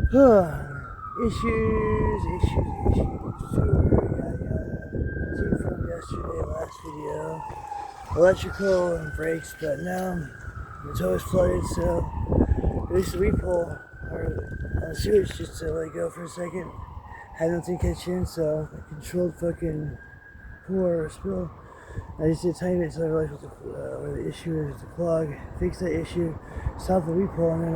Issues. Sure, yeah. From yesterday, last video. Electrical and brakes, but now the tow is flooded, so release the repull or on the sewage just to let it go for a second. Had nothing catch in, so I controlled fucking pour or spill. I just did a tiny bit until I realized where the issue is with the clog. Fix that issue, stop the repull, and then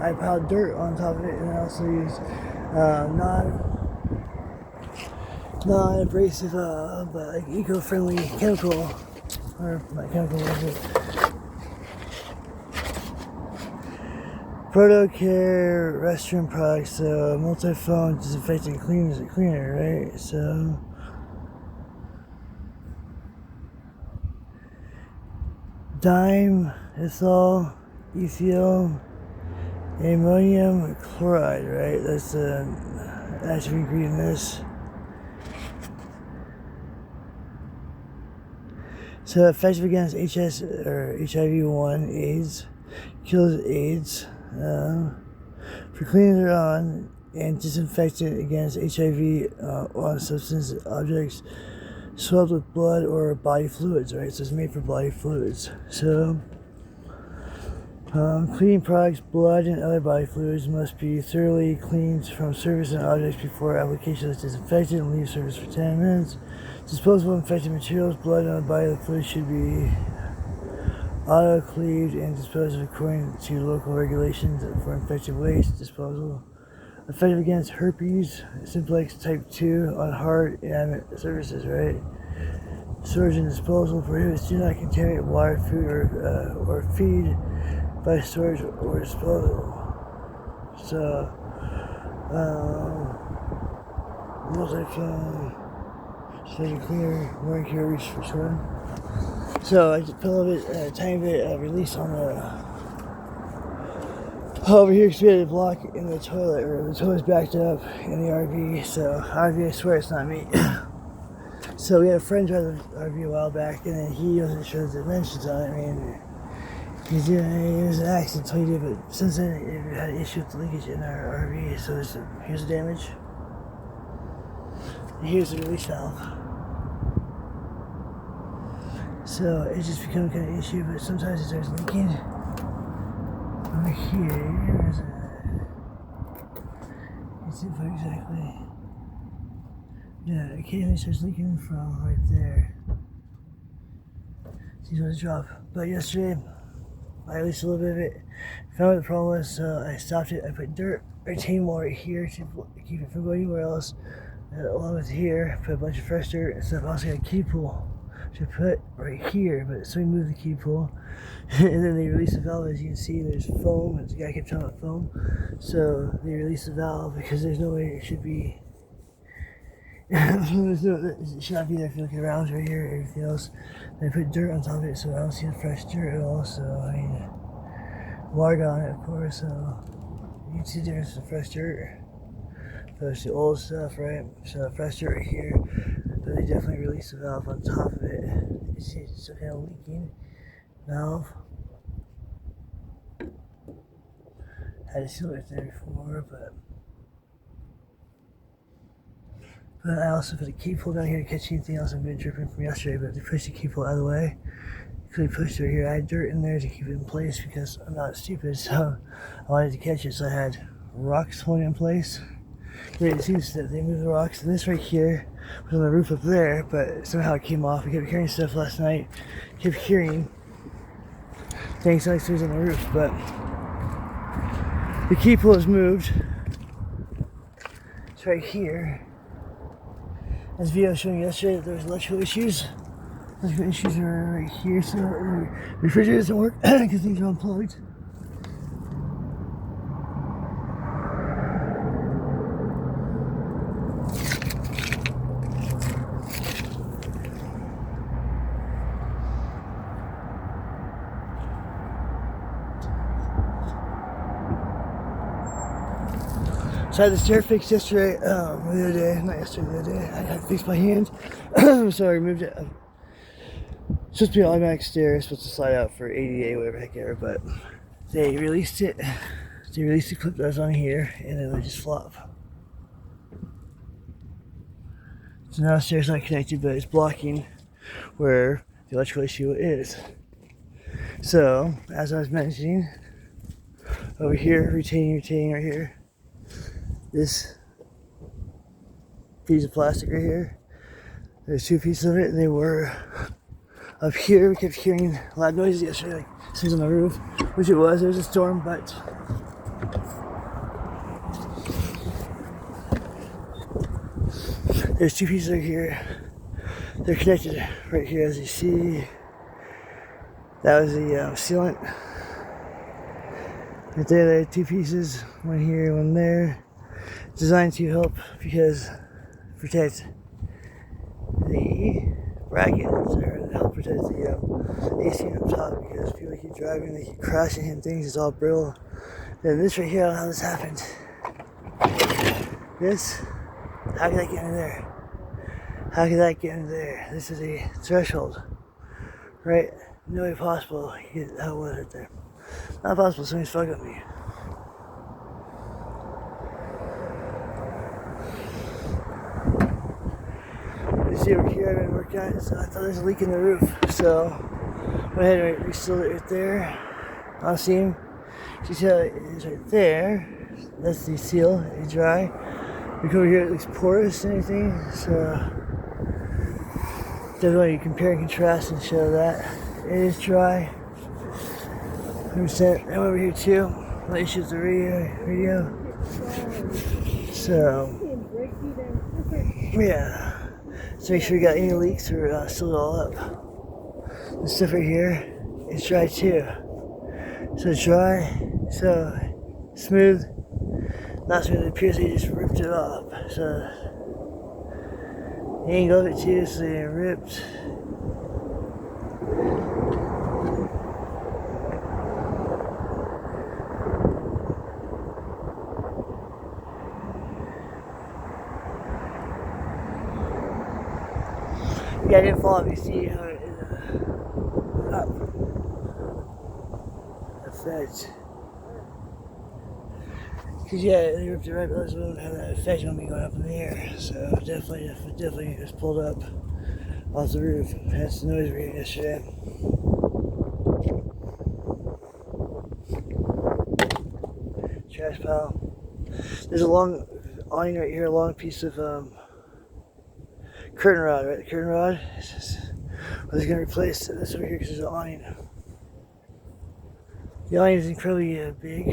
I piled dirt on top of it, and I also used non-abrasive but like eco-friendly chemical, or not chemical, was it? Protocare restroom products, so multi-foam disinfectant cleaner, right? So dimethyl ethyl ammonium chloride, right? That's the active ingredient in this. So effective against HS or HIV-1 AIDS, kills AIDS. For cleaning it on and disinfectant against HIV on substance objects swabbed with blood or body fluids, right? So it's made for body fluids. So cleaning products, blood, and other body fluids must be thoroughly cleaned from surface and objects before application of disinfectant and leave surface for 10 minutes. Disposable infected materials, blood, and other body fluids should be auto-cleaved and disposed of according to local regulations for infected waste disposal. Effective against herpes simplex type 2 on hard inanimate surfaces, right? Storage and disposal prohibits. Do not contaminate water, food, or feed by storage or disposal. So, multi-foam, steady clear, more carries for one. So I just put a tiny bit of release on the over here because we had a block in the toilet, or the toilet's backed up in the RV. So RV, I swear it's not me. So we had a friend drive the RV a while back, and then he wasn't sure the dimensions on it. I mean, it was an accident, so he did, but since then it had an issue with the leakage in our RV. So here's the damage. And here's the release valve. So it's just become kind of an issue, but sometimes it starts leaking. Over here, it's not exactly. Yeah, occasionally it starts leaking from right there. See what's drop. But yesterday, I released a little bit of it. Found what the problem was, so I stopped it. I put dirt, retaining wall right here to keep it from going anywhere else. Along with here, put a bunch of fresh dirt and stuff. I also got a key pull to put right here, but so we moved the key pull, and then they released the valve. As you can see, there's foam, and the guy kept talking about foam, so they released the valve because there's no way it should be. It should not be there if you look around right here. Everything else, they put dirt on top of it, so I don't see the fresh dirt at all. So I mean, water on it, of course. So you can see the difference in fresh dirt. There's the old stuff, right? So fresh dirt right here. But they definitely released the valve on top of it. You see it's still kind of leaking. Valve. Had to seal it there before, but I also put a key pull down here to catch anything else I've been dripping from yesterday, but they pushed the key pull out of the way. They pushed it here. I had dirt in there to keep it in place because I'm not stupid, so I wanted to catch it, so I had rocks holding it in place. It seems that they moved the rocks, and this right here was on the roof up there, but somehow it came off. We kept hearing stuff last night. Kept hearing things like things on the roof, but the key pull is moved. It's right here. This video I was showing you yesterday that there was electrical issues. Electrical issues are right here, so the refrigerator doesn't work because things are unplugged. So I had the stair fixed yesterday, the other day, not yesterday, the other day. I had it fixed by hand, so I removed it. It's supposed to be an automatic stair, it's supposed to slide out for ADA, whatever the heck ever, but they released it They release the clip that was on here, and then they just flop. So now the stair's not connected, but it's blocking where the electrical issue is. So, as I was mentioning, over here, retaining right here, this piece of plastic right here, there's two pieces of it, and they were up here. We kept hearing loud noises yesterday, like things on the roof, which it was a storm, but there's two pieces right here. They're connected right here, as you see. That was the sealant. Right there are two pieces, one here, one there. Designed to help protect the brackets, or help protect the AC up top, because people keep driving, they keep crashing, hitting things, it's all brittle. Then this right here, I don't know how this happened. This, how could that get in there? How could that get in there? This is a threshold, right? No way possible. How was it there? Not possible. Somebody's fucking with me. You see over here, I've been working on it, so I thought there was a leak in the roof. So went ahead and resealed it right there on seam. You see how it is right there? That's the seal. It's dry. Look over here, it looks porous and everything. So definitely compare and contrast and show that it is dry. 100%. I'm over here too. Let shoot the radio. So yeah. So make sure you got any leaks or seal it all up. This stuff right here is dry too. So it's dry, so smooth. Not smooth, it appears they just ripped it off. So the angle of it too, so they ripped. Yeah, I didn't fall off. You see how it is up. Effect. Because yeah, they ripped it right, but it wouldn't have that effect on me going up in the air. So definitely it was pulled up off the roof. That's the noise we were hearing yesterday. Trash pile. There's a long awning right here, a long piece of curtain rod, right? The curtain rod. I was going to replace this over here because there's an awning. The awning is incredibly big.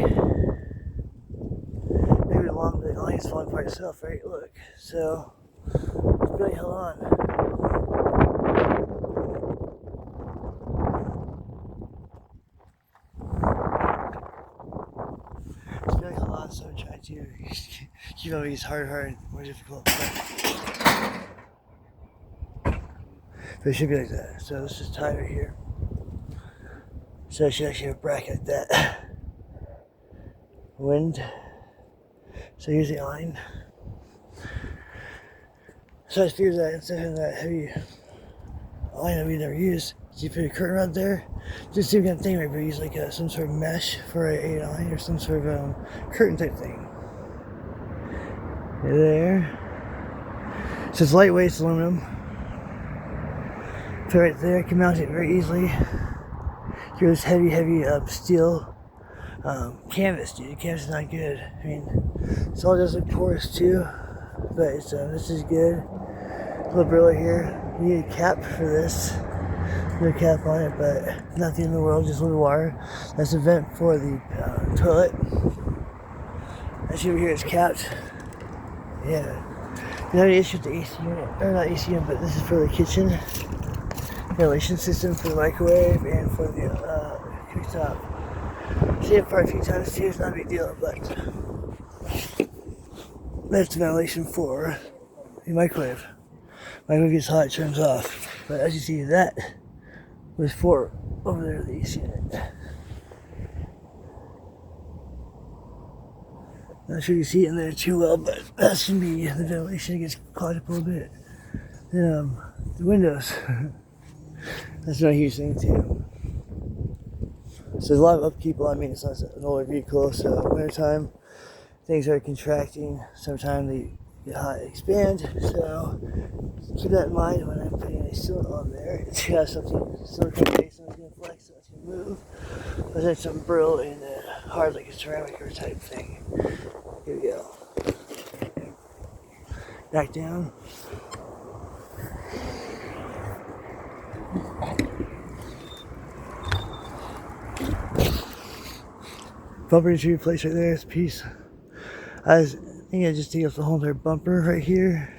Maybe long, but the awning is falling apart itself, right? Look. So, it's barely held on. It's barely held on, so I'm trying to keep on these hard, more difficult. But it should be like that. So this is tied right here. So I should actually have a bracket like that. Wind. So here's the line. So I figured that instead of that heavy line that we never use, you put a curtain rod there. Just same kind of thing, right? But use like some sort of mesh for a line or some sort of curtain type thing. There. So it's lightweight, it's aluminum. Put it right there, I can mount it very easily. Here's this heavy steel canvas, dude. The canvas is not good. I mean, it's all does look porous too, but it's this is good. A little brillo here. We need a cap for this. Put a cap on it, but not the end of the world. Just a little wire. That's a vent for the toilet. That shit over here is capped. Yeah. You don't have any issue with the AC unit, or not AC unit, but this is for the kitchen. Ventilation system for the microwave and for the cooktop. See it for a few times too, it's not a big deal, but that's the ventilation for the microwave. Microwave gets hot, it turns off. But as you see, that was for over there, the AC unit. Not sure you see it in there too well, but that should be the ventilation gets clogged up a little bit. Then the windows. That's not a huge thing too. So there's a lot of upkeep, a lot of maintenance on an older vehicle. So wintertime, things are contracting. Sometimes they get hot and expand. So keep that in mind when I'm putting a cylinder on there. It's got something silicone based, so it's going to flex, so it's going to move. But then something brittle and hard like a ceramic or type thing. Here we go. Back down. Bumper needs to be replaced right there. It's a piece. I think I just take off the whole entire bumper right here.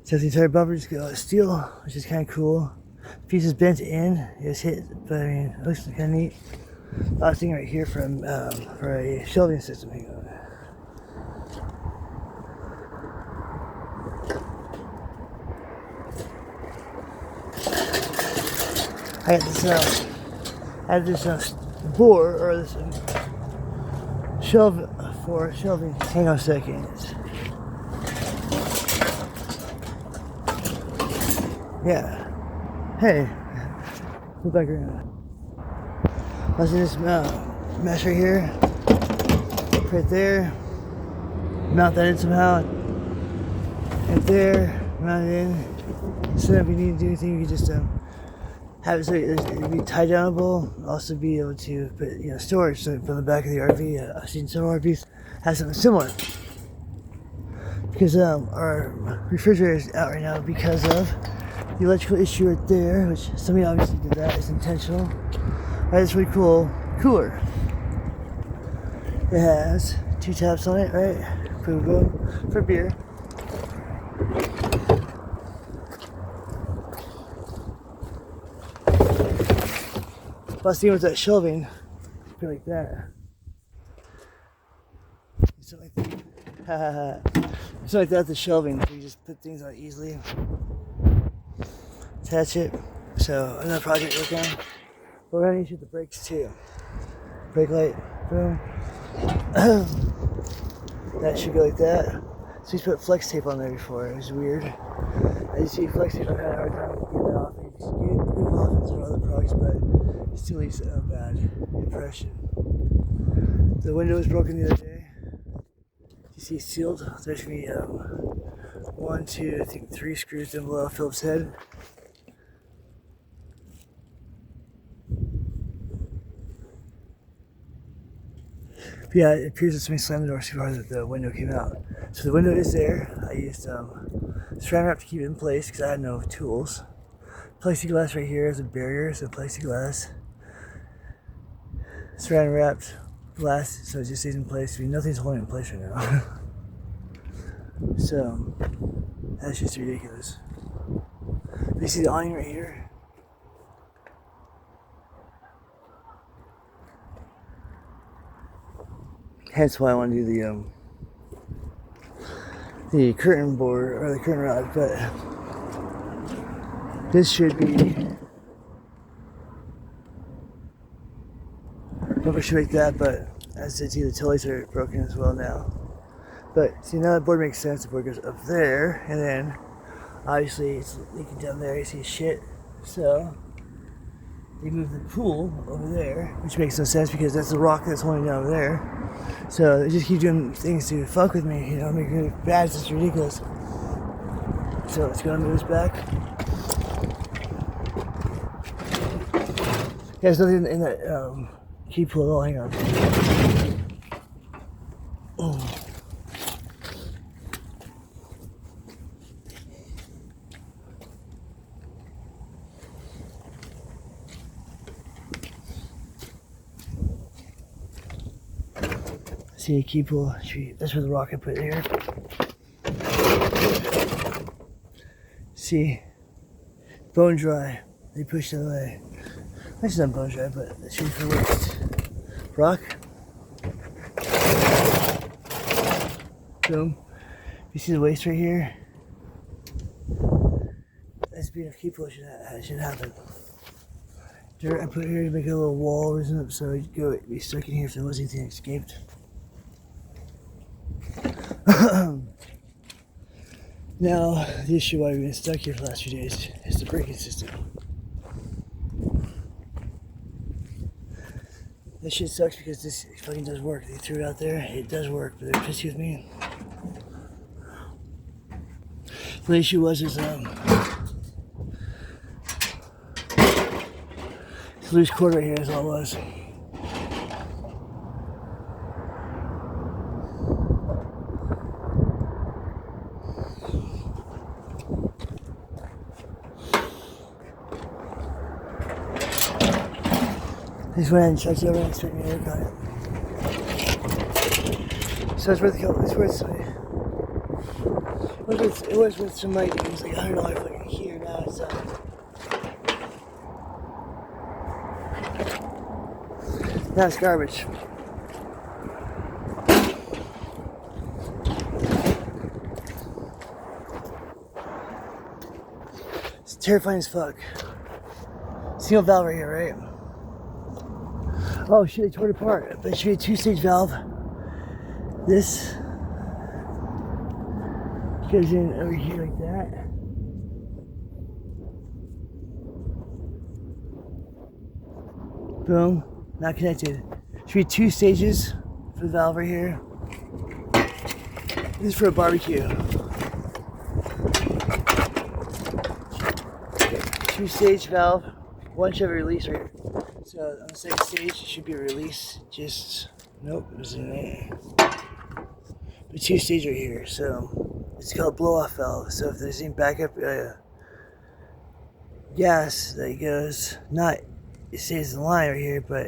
So the entire bumper just got steel, which is kind of cool. The piece is bent in. It's hit, but I mean, it looks kind of neat. Last thing right here from for a shelving system. Hang on. I got this board or this shelf for shelving. Hang on a second. Yeah. Hey. Go back around. Let's do this mesh right here. Right there. Mount that in somehow. Right there. Mount it in. So if you need to do anything, you can just have it so it'd be tie downable. Also be able to put storage so from the back of the RV. I've seen some RVs have something similar. Because our refrigerator is out right now because of the electrical issue right there, which somebody obviously did that. It's intentional. Right, it's really cool. Cooler. It has 2 taps on it, right? Boom, boom. For beer. Plus, even with that shelving, put it like that. Something like that. Something like that, the shelving. You just put things on easily. Attach it. So, another project to work on. We're going to shoot the brakes too. Brake light. Boom. That should go like that. So, he's put flex tape on there before. It was weird. As you see, flex tape, I've had a hard time getting that off. You just get it off in other products, but it still leaves a bad impression. The window was broken the other day. You see, it's sealed. There's going to be 1, 2, I think 3 screws down below Phillips head. But yeah, it appears that somebody slammed the door so hard that the window came out. So the window is there. I used saran wrap to keep it in place because I had no tools. Plexiglass right here is a barrier, so plexiglass. Saran wrapped glass, so it just stays in place. I mean, nothing's holding it in place right now. So that's just ridiculous. You see the awning right here? Hence why I want to do the curtain board or the curtain rod, but this should be never should make that, but as I see the tillies are broken as well now. But see, now the board makes sense. The board goes up there, and then obviously it's leaking down there. You see shit, so they move the pool over there, which makes no sense because that's the rock that's holding down over there. So they just keep doing things to fuck with me, make me look bad. It's just ridiculous. So let's go and move this back. There's nothing in that key pull at all. Hang on. Oh. See a key pull. That's where the rock I put here. See, bone dry. They pushed it away. That's not bone dry, but it should be for waste. Rock. Boom. You see the waste right here? That's being a key pull. Should happen. Dirt I put here to make a little wall, isn't it? So it'd be stuck in here if there was anything escaped. Now, the issue why we've been stuck here for the last few days is the braking system. This shit sucks because this fucking does work. They threw it out there. It does work, but they're pissy with me. The issue was it's loose cord right here is all it was. I just went ahead and checked it over and expect me to work on it. So it's worth it was worth some money. It was like $100 fucking here. Now it's garbage. It's terrifying as fuck. Single valve right here, right? Oh shit, they tore it apart. But it should be a two-stage valve. This goes in over here like that. Boom. Not connected. Should be 2 stages for the valve right here. This is for a barbecue. 2-stage valve. One should have a release right here. So on the second stage, it should be a release. Just nope, it was in there. But 2 stage right here. So it's called blow-off valve. So if there's any backup gas that goes, not it stays in the line right here, but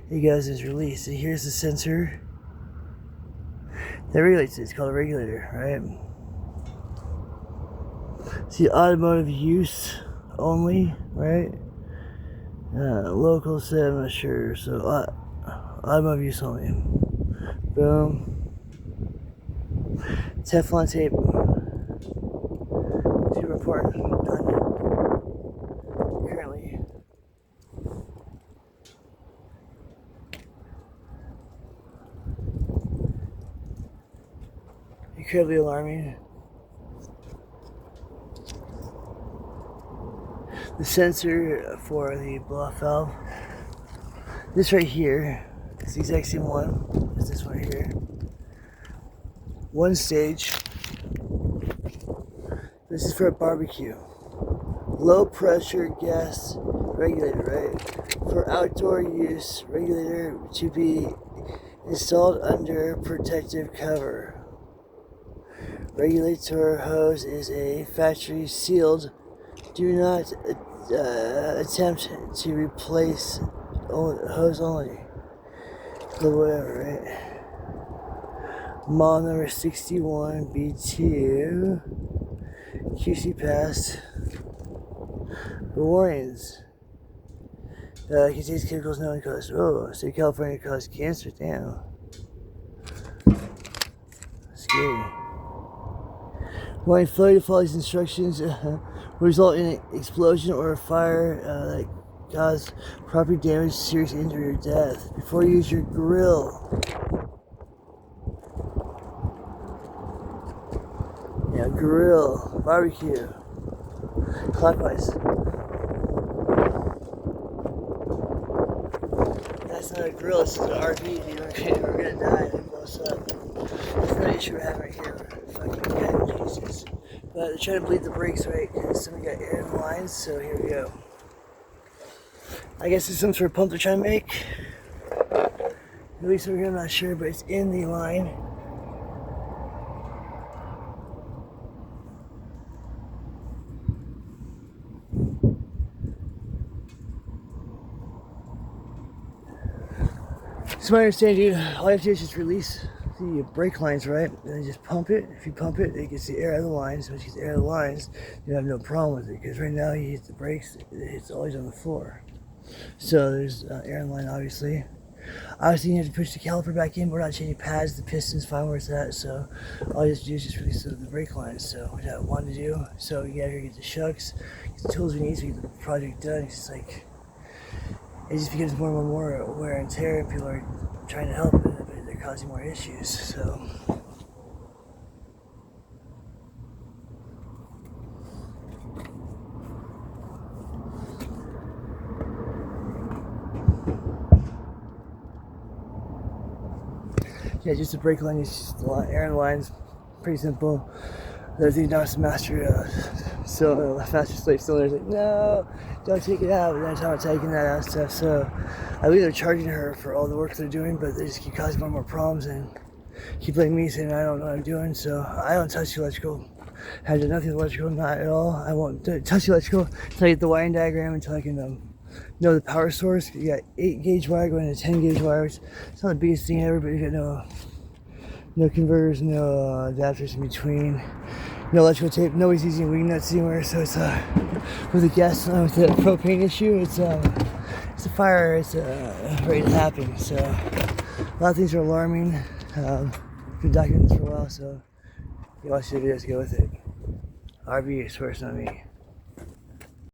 it goes as released. And here's the sensor that regulates it. It's called a regulator, right? See, automotive use only, right? Local set, I'm not sure. So automotive use only. Boom. Teflon tape. Super important. Done. Currently. Incredibly alarming. The sensor for the blow-off valve. This right here is the exact same one as this one here. 1 stage. This is for a barbecue. Low pressure gas regulator, right? For outdoor use, regulator to be installed under protective cover. Regulator hose is a factory sealed. Do not attempt to replace hose only. But whatever, right? Model number 61B2. QC passed. The warnings. Contains chemicals known to cause. Oh, state of California cause cancer. Damn. Scary. Warning, failure to follow these instructions will result in an explosion or a fire that cause property damage, serious injury, or death. Before you use your grill. Yeah, grill, barbecue, clockwise. That's not a grill, this is an RV, dude. We're gonna die, it blows up. That's not an issue we're having right here. Fucking God, Jesus. But they're trying to bleed the brakes, right? Because somebody got air in the lines, so here we go. I guess it's some sort of pump they're trying to make. At least over here, I'm not sure, but it's in the line. It's my understanding, dude, all you have to do is just release the brake lines, right? And then just pump it. If you pump it, it gets the air out of the lines. Once it gets the air out of the lines, you have no problem with it. Because right now, you hit the brakes, it's always on the floor. So there's air in the line, obviously. Obviously, you have to push the caliper back in. We're not changing pads. The piston's fine where it's at. So all you have to do is just release the brake lines. So what I wanted to do. So we got here, get the shucks, get the tools we need to get the project done. It's just like, it just becomes more and more wear and tear, and people are trying to help, but they're causing more issues. So Yeah, just a brake line, just air in lines, pretty simple. The other thing now is master slave cylinder. Like, no, don't take it out. But then I'm taking that out and stuff. So I believe they're charging her for all the work they're doing, but they just keep causing more and more problems and keep letting me saying I don't know what I'm doing. So I don't touch the electrical. I do nothing electrical, not at all. I won't touch the electrical until I get the wiring diagram, until I can know the power source. You got 8 gauge wire going to 10 gauge wires. It's not the biggest thing ever, but you got no converters, no adapters in between, no electrical tape, nobody's using wing nuts anywhere. So it's with the gas, with the propane issue, it's a fire. It's ready to happen. So a lot of things are alarming. Been documenting this for a while, so if you watch the videos, go with it. RV is first, not me.